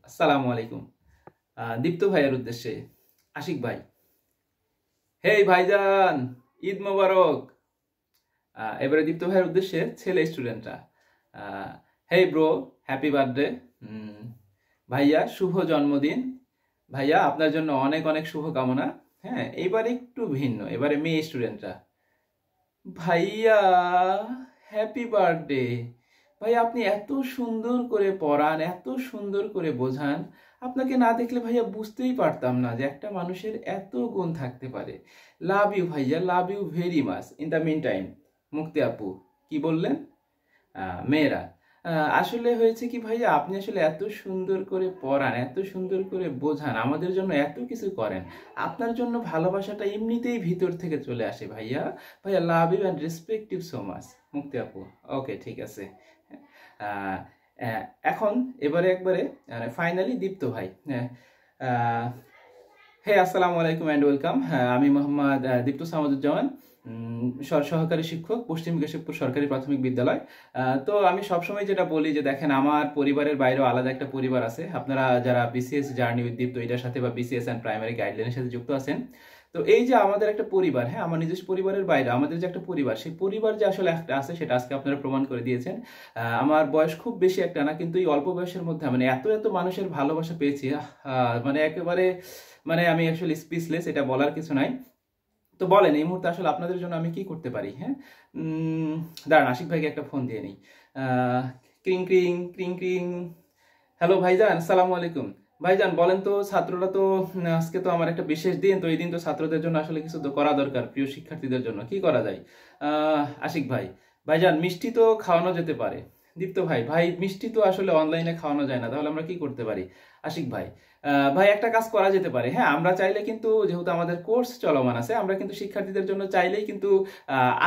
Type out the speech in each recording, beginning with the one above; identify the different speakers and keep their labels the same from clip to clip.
Speaker 1: আসসালামু আলাইকুম। দীপ্ত ভাইয়ের উদ্দেশ্যে আশিক ভাই, হেই ভাইজান, ঈদ মোবারক। এবারে দীপ্ত ভাইয়ের উদ্দেশ্যে ছেলে স্টুডেন্টরা, হেই ব্রো, হ্যাপি বার্থডে। ভাইয়া শুভ জন্মদিন। ভাইয়া আপনার জন্য অনেক অনেক শুভকামনা। হ্যাঁ, এবারে একটু ভিন্ন, এবারে মেয়ে স্টুডেন্টরা, ভাইয়া হ্যাপি বার্থডে। ভাই আপনি এত সুন্দর করে পড়ান, এত সুন্দর করে বোঝান, আপনাকে না দেখলে ভাইয়া বুঝতেই পারতাম না যে একটা মানুষের এত গুণ থাকতে পারে। লাভ ইউ ভাইয়া, love you very much. In the mean time, Mukti আপু কি বললেন? মেয়েরা, আসলে হয়েছে কি ভাইয়া, আপনি আসলে এত সুন্দর করে পড়ান, এত সুন্দর করে বোঝান, আমাদের জন্য এত কিছু করেন, আপনার জন্য ভালোবাসাটা এমনিতেই ভিতর থেকে চলে আসে ভাইয়া। ভাইয়া love you and respect you so much. Mukti আপু, ওকে ঠিক আছে। আহ, এখন এবারে একবারে ফাইনালি দীপ্ত ভাই। হে আসসালামু আলাইকুম অ্যান্ড ওয়েলকাম। আমি মোহাম্মদ দীপ্ত সামাদুজ্জামান, সহকারী শিক্ষক, পশ্চিম কেশবপুর সরকারি প্রাথমিক বিদ্যালয়। তো আমি সবসময় যেটা বলি যে দেখেন, আমার পরিবারের বাইরেও আলাদা একটা পরিবার আছে। আপনারা যারা বিসিএস জার্নি উইথ দীপ্ত এটার সাথে বা বিসিএস অ্যান্ড প্রাইমারি গাইডলাইনের সাথে যুক্ত আছেন, তো এই যে আমাদের একটা পরিবার, হ্যাঁ আমার নিজস্ব পরিবারের বাইরে আমাদের যে একটা পরিবার, সেই পরিবার যে আসলে একটা আছে সেটা আজকে আপনারা প্রমাণ করে দিয়েছেন। আমার বয়স খুব বেশি একটা না, কিন্তু এই অল্প বয়সের মধ্যে মানে এত এত মানুষের ভালোবাসা পেয়েছি, মানে একেবারে মানে আমি আসলে স্পিচলেস, এটা বলার কিছু নাই। তো বলেন এই মুহূর্তে আসলে আপনাদের জন্য আমি কি করতে পারি? হ্যাঁ, দাঁড়ান আশিক ভাইকে একটা ফোন দিয়ে নিই। ক্রিং ক্রিং ক্রিং ক্রিং। হ্যালো ভাইজান, আসসালামু আলাইকুম। ভাইজান বলেন তো, ছাত্ররা তো আজকে তো আমার একটা বিশেষ দিন, তো এই দিন তো ছাত্রদের জন্য আসলে কিছু তো করা দরকার, প্রিয় শিক্ষার্থীদের জন্য কি করা যায়? আশিক ভাই, ভাইজান মিষ্টি তো খাওয়ানো যেতে পারে। দীপ্ত ভাই, ভাই মিষ্টি তো আসলে অনলাইনে খাওয়ানো যায় না, তাহলে আমরা কি করতে পারি? আশিক ভাই, ভাই একটা কাজ করা যেতে পারে, হ্যাঁ আমরা চাইলে কিন্তু, যেহেতু আমাদের কোর্স চলমান আছে, আমরা কিন্তু শিক্ষার্থীদের জন্য চাইলেই কিন্তু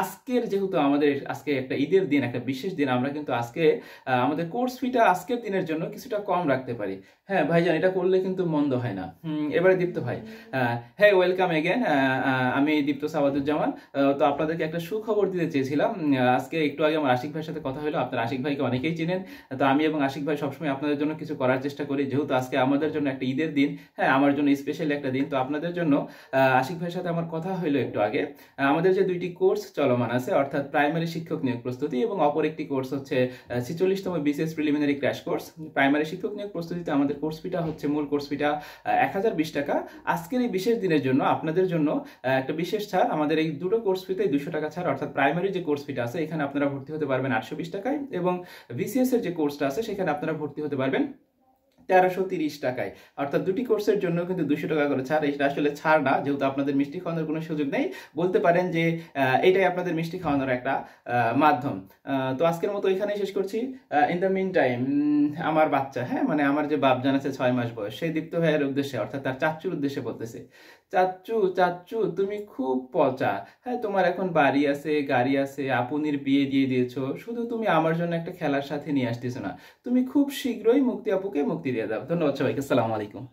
Speaker 1: আজকের, যেহেতু আমাদের আজকে একটা ঈদের দিন, একটা বিশেষ দিন, আমরা কিন্তু আজকে আমাদের কোর্স ফিটা আজকের দিনের জন্য কিছুটা কম রাখতে পারি। হ্যাঁ ভাইজান, এটা করলে কিন্তু মন্দ হয় না। এবারে দীপ্ত ভাই, হ্যাঁ ওয়েলকাম এগেন। আমি দীপ্ত সাওয়াদুজ্জামান। তো আপনাদেরকে একটা সুখবর দিতে চেয়েছিলাম। আজকে একটু আগে আমার আশিক ভাইয়ের সাথে কথা হলো, আপনার আশিক ভাইকে অনেকেই চিনেন। তো আমি এবং আশিক ভাই সবসময় আপনাদের জন্য কিছু করার চেষ্টা করি, যেহেতু আজকে আমাদের জন্য একটা ঈদের দিন, হ্যাঁ আমার জন্য স্পেশাল একটা দিন। তো আপনাদের জন্য আশিক ভাইয়ের সাথে আমার কথা হলো একটু আগে। আমাদের যে দুইটি কোর্স চলমান আছে, অর্থাৎ প্রাইমারি শিক্ষক নিয়োগ প্রস্তুতি এবং অপর একটি কোর্স হচ্ছে 46তম BCS preliminary crash course. Primary শিক্ষক নিয়োগ প্রস্তুতিতে আমাদের কোর্স ফিটা হচ্ছে, মূল কোর্স ফিটা 1020 টাকা। আজকের এই বিশেষ দিনের জন্য আপনাদের জন্য একটা বিশেষ ছাড়, আমাদের এই দুটো কোর্স ফিতে 200 টাকা ছাড়, অর্থাৎ প্রাইমারি যে কোর্স ফিটা আছে এখানে আপনারা ভর্তি হতে পারবেন 820 টাকায়, এবং বিসিএস এর যে কোর্সটা আছে সেখানে আপনারা ভর্তি হতে পারবেন 1330 টাকায়। অর্থাৎ দুটি কোর্সের জন্য কিন্তু 200 টাকা করে ছাড়। এটা আসলে ছাড় না, যেহেতু আপনাদের মিষ্টি খাওয়ানোর কোনো সুযোগ নেই, বলতে পারেন যে এটাই আপনাদের মিষ্টি খাওয়ানোর একটা মাধ্যম। তো আজকের মতো এখানেই শেষ করছি। ইন দ্য মিন টাইম, আমার বাচ্চা, হ্যাঁ মানে আমার যে বাপজান আছে 6 মাস বয়স, সেই দীপ্ত ভাইয়ের উদ্দেশ্যে, অর্থাৎ তার চাচ্চুর উদ্দেশ্যে বলতেছে, চাচ্চু চাচ্চু তুমি খুব পচা। হ্যাঁ তোমার এখন বাড়ি আছে, গাড়ি আছে, আপুনির বিয়ে দিয়ে দিয়েছো, শুধু তুমি আমার জন্য একটা খেলার সাথে নিয়ে আসতেছো না। তুমি খুব শীঘ্রই মুক্তি আপুকে মুক্তি দিয়ে দাও। ধন্যবাদ সবাইকে, আসসালামু আলাইকুম।